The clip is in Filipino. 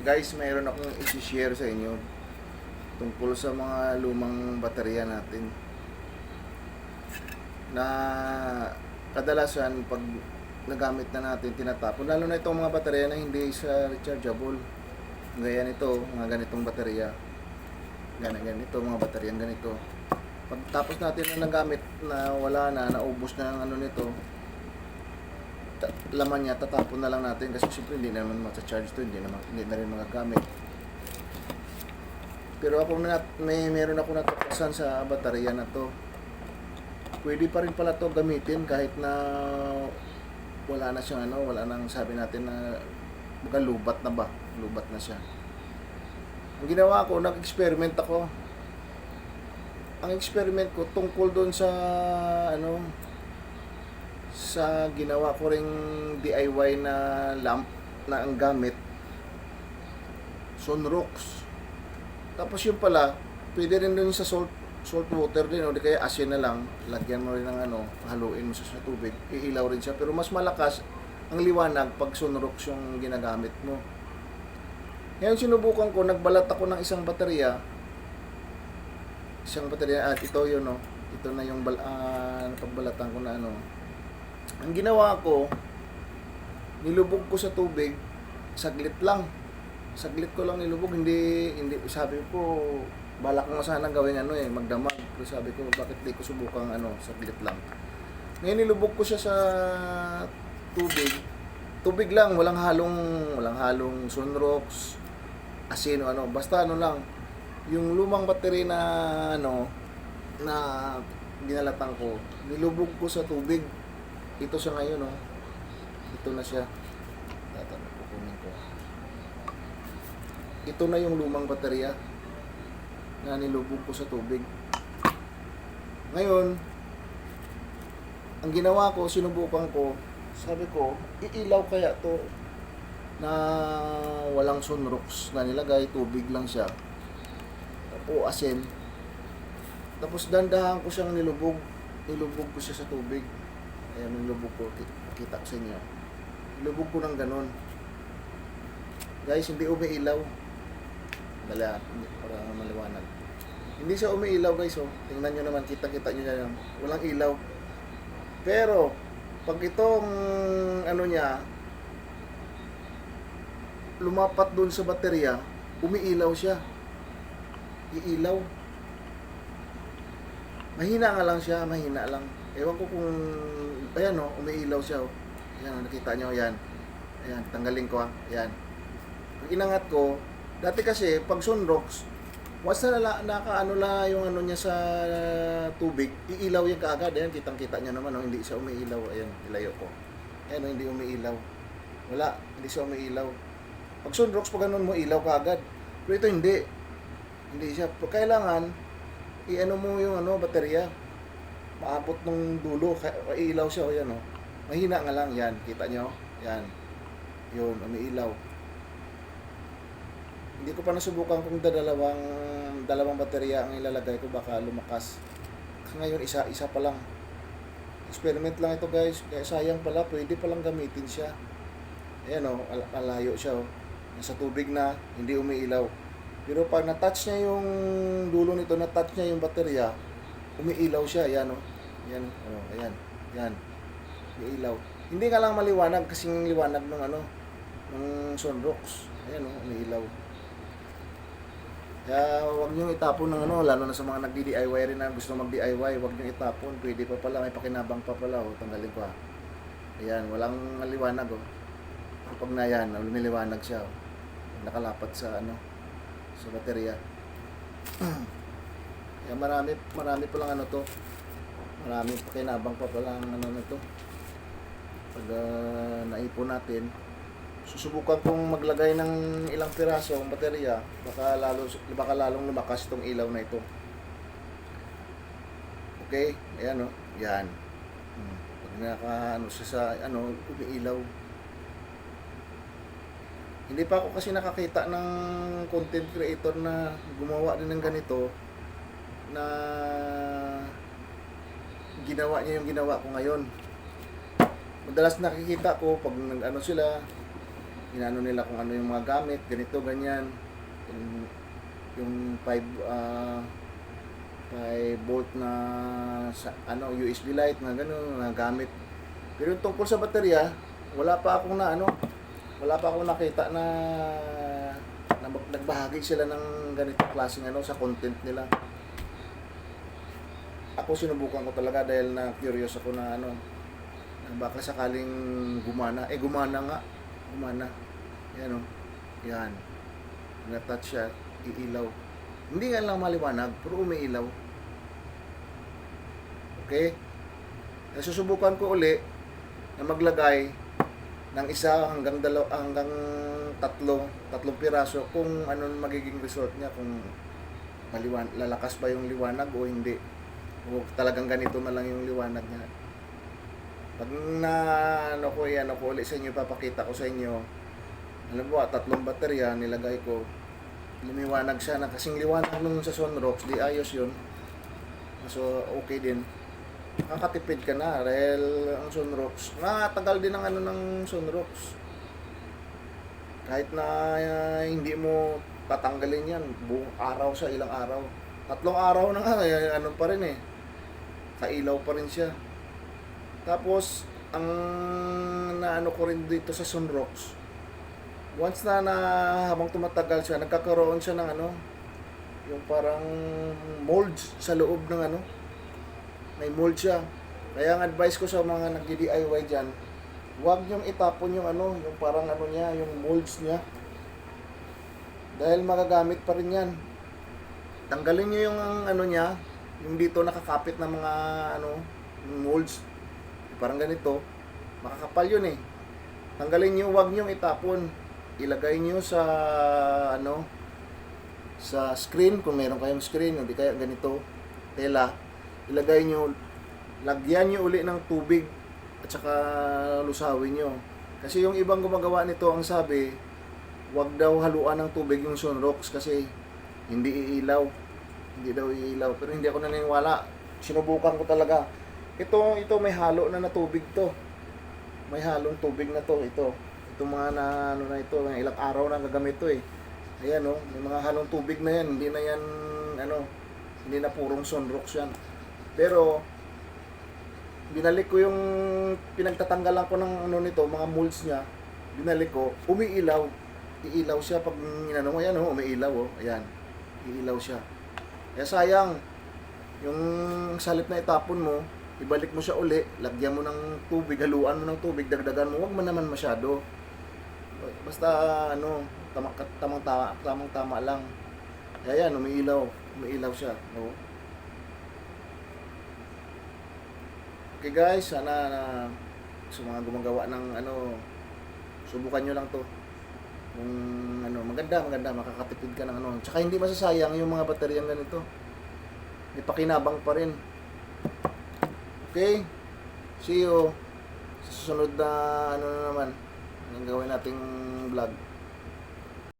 Guys, mayroon akong i-share sa inyo tungkol sa mga lumang baterya natin na kadalasan pag nagamit na natin tinatapon, lalo na itong mga baterya na hindi sa rechargeable, gaya nito, mga ganitong baterya, ganito mga baterya ganito. Pagtapos natin na nagamit na wala na, naubos na ang ano nito, laman niya, tatapon na lang natin kasi siyempre hindi naman ma-charge to, hindi na rin magagamit. Pero ako meron ako natuklasan sa baterya na to. Pwede pa rin pala to gamitin kahit na wala na siyang wala nang sabi natin na baga lubat na ba? Lubat na siya. Ang ginawa ko, nag-experiment ako. Ang experiment ko tungkol doon sa sa ginawa ko ring DIY na lamp na ang gamit Sunrox. Tapos yun pala, pwede rin dun sa salt water din, o di kaya asin na lang, lagyan mo rin ng haluin mo sa tubig, iilaw rin siya, pero mas malakas ang liwanag pag Sunrox yung ginagamit mo. Ngayon sinubukan ko, nagbalat ako ng isang baterya at ito yun, ito na yung pagbalatan ko na ang ginawa ko, nilubog ko sa tubig, saglit ko lang nilubog, hindi sabi ko, balak ko sana gawin magdamag, pero sabi ko, bakit di ko subukang saglit lang. Ngayon nilubog ko siya sa tubig lang, walang halong Sunrox, asin o basta lang, yung lumang battery na na ginalatan ko, nilubog ko sa tubig. Ito siya ngayon, ito na siya. Kukunin ko. Ito na yung lumang baterya na nilubog ko sa tubig. Ngayon, ang ginawa ko, sinubukan ko, sabi ko, iilaw kaya to na walang Sunrox na nilagay, tubig lang siya. O asin. Tapos dandahan ko siyang nilubog ko siya sa tubig. Ayan, nilubog ko, kita ko sa inyo. Nilubog ko ng ganon. Guys, hindi umiilaw. Para maliwanag. Hindi siya umiilaw, guys, tingnan nyo naman, kita nyo na yan. Walang ilaw. Pero, pag itong niya, lumapat dun sa baterya, umiilaw siya. Iilaw. Mahina nga lang siya, mahina lang. Ewan ko kung, ayan umiilaw siya. Ayan, nakita nyo, ayan. Ayan, tanggalin ko ayan. Ang inangat ko, dati kasi, pag Sunrox, once na nakaano na yung niya sa tubig, iilaw yan kaagad. Ayan, kitang-kita nyo naman, hindi siya umiilaw. Ayan, ilayo ko. Ayan, hindi umiilaw. Wala, hindi siya umiilaw. Pag Sunrox, pag ganun mo, ilaw kaagad. Pero ito hindi. Hindi siya. Kailangan, mo yung baterya. Maabot ng dulo, iilaw siya, yan mahina nga lang, yan, kita nyo, yan, yun, umiilaw. Hindi ko pa nasubukan kung dalawang baterya ang ilalagay ko, baka lumakas. Ngayon, isa pa lang. Experiment lang ito, guys, kaya sayang pala, pwede palang gamitin siya. Ayan malayo siya nasa tubig na, hindi umiilaw. Pero pag na-touch niya yung dulo nito, na-touch niya yung baterya, umiilaw siya, ayan yan, ayan, yan, umiilaw. Hindi nga lang maliwanag, kasing liwanag ng Sunrox, ayan umiilaw. Kaya huwag nyo itapon ng lalo na sa mga nagdi-DIY rin na gusto mag-DIY, huwag nyo itapon, pwede pa pala, may pakinabang pa pala, tanggalin ko ayan, walang liwanag kapag na yan, lumiliwanag siya nakalapat sa sa baterya. Kaya marami pa lang to. Marami pakinabang pa pala ang nito. Pag naipon natin, susubukan kong maglagay ng ilang piraso ng baterya, baka lalong lumakas itong ilaw na ito. Okay? Ayan yan. Pag naka sa umiilaw. Hindi pa ako kasi nakakita ng content creator na gumawa din ng ganito na ginawa niya yung ginawa ko ngayon. Madalas nakikita ko pag sila inano nila kung ano yung mga gamit, ganito, ganyan. Yung 5 volt na USB light na gano'n na gamit. Pero yung tungkol sa baterya, wala pa akong nakita na nagbahagi sila ng ganitong klaseng sa content nila. Ako sinubukan ko talaga dahil na curious ako na na baka sakaling gumana. Gumana nga. Gumana. Yan Yan. Na-touch siya, iilaw. Hindi nga lang maliwanag, pero umiilaw. Okay? Susubukan ko uli na maglagay ng isa hanggang tatlong piraso kung ano magiging result niya, kung lalakas ba yung liwanag o hindi. O talagang ganito na lang yung liwanag niya. Pag ko ulit sa inyo, papakita ko sa inyo. Alam mo, 3 baterya nilagay ko. Lumiwanag siya na kasing liwanag nung sa Sunrox, di ayos yun. So, okay din. Nakakatipid ka na dahil ang Sunrox, tagal din ang ng Sunrox. Kahit na hindi mo tatanggalin yan, buong araw sa ilang araw. 3 araw na nga, pa rin kailaw pa rin siya. Tapos, ang ko rin dito sa Sunrox, once na habang tumatagal siya, nagkakaroon siya ng yung parang mold sa loob ng may mold siya. Kaya ang advice ko sa mga nagdi-DIY dyan, huwag niyong itapon yung yung parang niya, yung molds niya. Dahil magagamit pa rin yan. Tanggalin niyo yung niya, yung dito nakakapit na mga yung molds. Parang ganito, makakapal yun Tanggalin niyo, huwag niyong itapon. Ilagay niyo sa sa screen, kung meron kayong screen, o di kaya ganito, tela. Ilagay niyo, lagyan niyo uli ng tubig at saka lusawin niyo. Kasi yung ibang gumagawa nito, ang sabi, huwag daw haluan ng tubig yung Sunrox kasi hindi iilaw. Hindi daw iilaw. Pero hindi ako naniniwala. Sinubukan ko talaga. Ito may halo na tubig to. May halong tubig na to. Ito mga na ito, mga ilang araw na gagamit to Ayan may mga halong tubig na yan. Hindi na yan hindi na purong Sunrox yan. Pero binalik ko yung pinagtatanggalan ko ng nito, mga molds niya. Binalik ko, umiilaw. Iilaw siya pag ayan umiilaw Ayan. Iilaw siya. Kaya sayang yung salip na itapon mo, ibalik mo siya uli, lagyan mo ng tubig, haluan mo ng tubig, dagdagan mo, huwag mo naman masyado. Basta tamang-tama lang. Kaya yan, umiilaw siya. Okay guys, sana sa mga gumagawa ng subukan nyo lang to. Kung maganda, makakatipid ka ng Tsaka hindi masasayang yung mga bateryang ganito. May pakinabang pa rin. Okay? See you sa susunod na na naman. Ang gawin nating vlog.